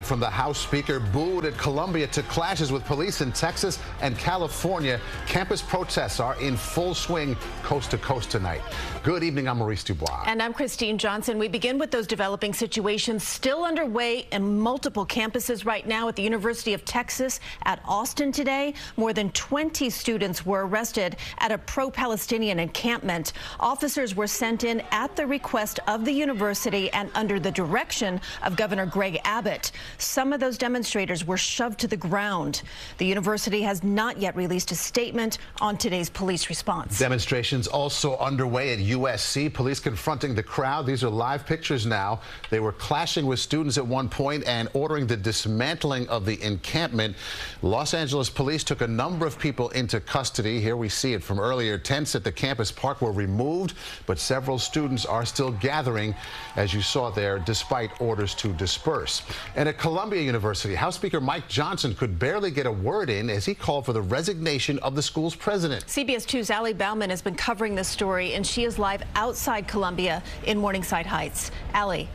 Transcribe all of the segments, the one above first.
from the House Speaker booed at Columbia to clashes with police in Texas and California. Campus protests are in full swing coast to coast tonight. Good evening, I'm Maurice Dubois. And I'm Christine Johnson. We begin with those developing situations still underway in multiple campuses right now at the University of Texas at Austin today. More than 20 students were arrested at a pro-Palestinian encampment. Officers were sent in at the request of the university and under the direction of Governor Greg Abbott. Some of those demonstrators were shoved to the ground. The university has not yet released a statement on today's police response. Demonstrations also underway at USC. Police confronting the crowd. These are live pictures now. They were clashing with students at one point and ordering the dismantling of the encampment. Los Angeles police took a number of people into custody. Here we see it from earlier. Tents at the campus park were removed, but several students are still gathering, as you saw there, despite orders to disperse. And at Columbia University, House Speaker Mike Johnson could barely get a word in as he called for the resignation of the school's president. CBS 2's Bauman has been covering this story, and she is live outside Columbia in Morningside Heights. Allie.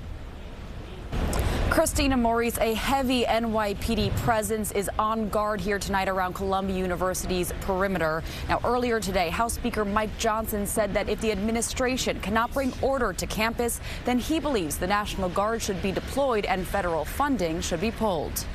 Christina, Maurice, a heavy NYPD presence is on guard here tonight around Columbia University's perimeter. Now, earlier today, House Speaker Mike Johnson said that if the administration cannot bring order to campus, then he believes the National Guard should be deployed and federal funding should be pulled.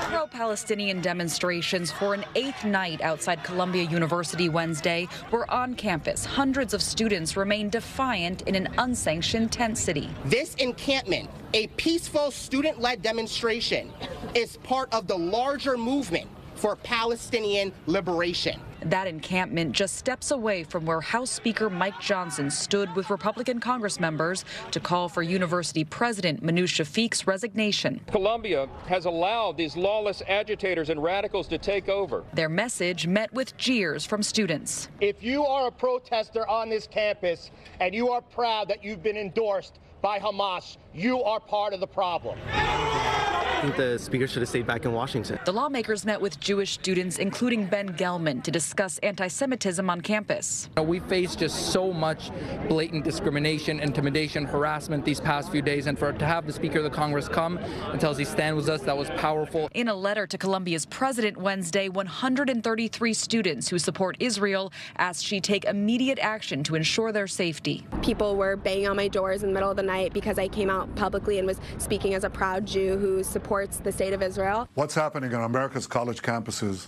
Pro-Palestinian demonstrations for an 8th night outside Columbia University Wednesday were on campus. Hundreds of students remain defiant in an unsanctioned tent city. This encampment, a peaceful student-led demonstration, is part of the larger movement for Palestinian liberation. That encampment just steps away from where House Speaker Mike Johnson stood with Republican Congressmembers to call for University President Manoush Shafiq's resignation. Columbia has allowed these lawless agitators and radicals to take over. Their message met with jeers from students. If you are a protester on this campus and you are proud that you've been endorsed by Hamas, you are part of the problem. I think the speaker should have stayed back in Washington. The lawmakers met with Jewish students, including Ben Gelman, to discuss anti-Semitism on campus. We faced just so much blatant discrimination, intimidation, harassment these past few days, and to have the Speaker of the Congress come and tell us he stands with us, that was powerful. In a letter to Columbia's president Wednesday, 133 students who support Israel asked she take immediate action to ensure their safety. People were banging on my doors in the middle of the night because I came out publicly and was speaking as a proud Jew who supports the state of Israel. What's happening on America's college campuses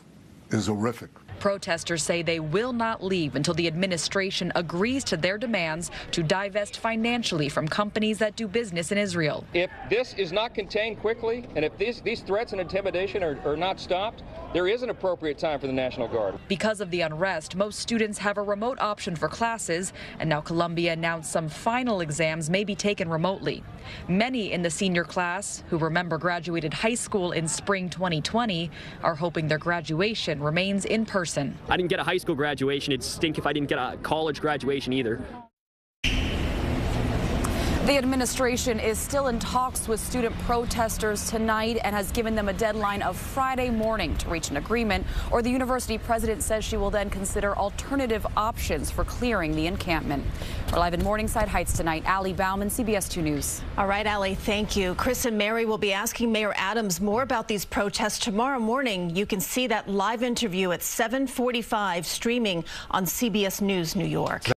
is horrific. Protesters say they will not leave until the administration agrees to their demands to divest financially from companies that do business in Israel. If this is not contained quickly, and if these threats and intimidation are not stopped, there is an appropriate time for the National Guard. Because of the unrest, most students have a remote option for classes, and now Columbia announced some final exams may be taken remotely. Many in the senior class, who remember graduated high school in spring 2020, are hoping their graduation remains in person. I didn't get a high school graduation. It'd stink if I didn't get a college graduation either. The administration is still in talks with student protesters tonight and has given them a deadline of Friday morning to reach an agreement, or the university president says she will then consider alternative options for clearing the encampment. We're live in Morningside Heights tonight. Allie Bauman, CBS 2 News. All right, Allie, thank you. Chris and Mary will be asking Mayor Adams more about these protests tomorrow morning. You can see that live interview at 7:45 streaming on CBS News New York.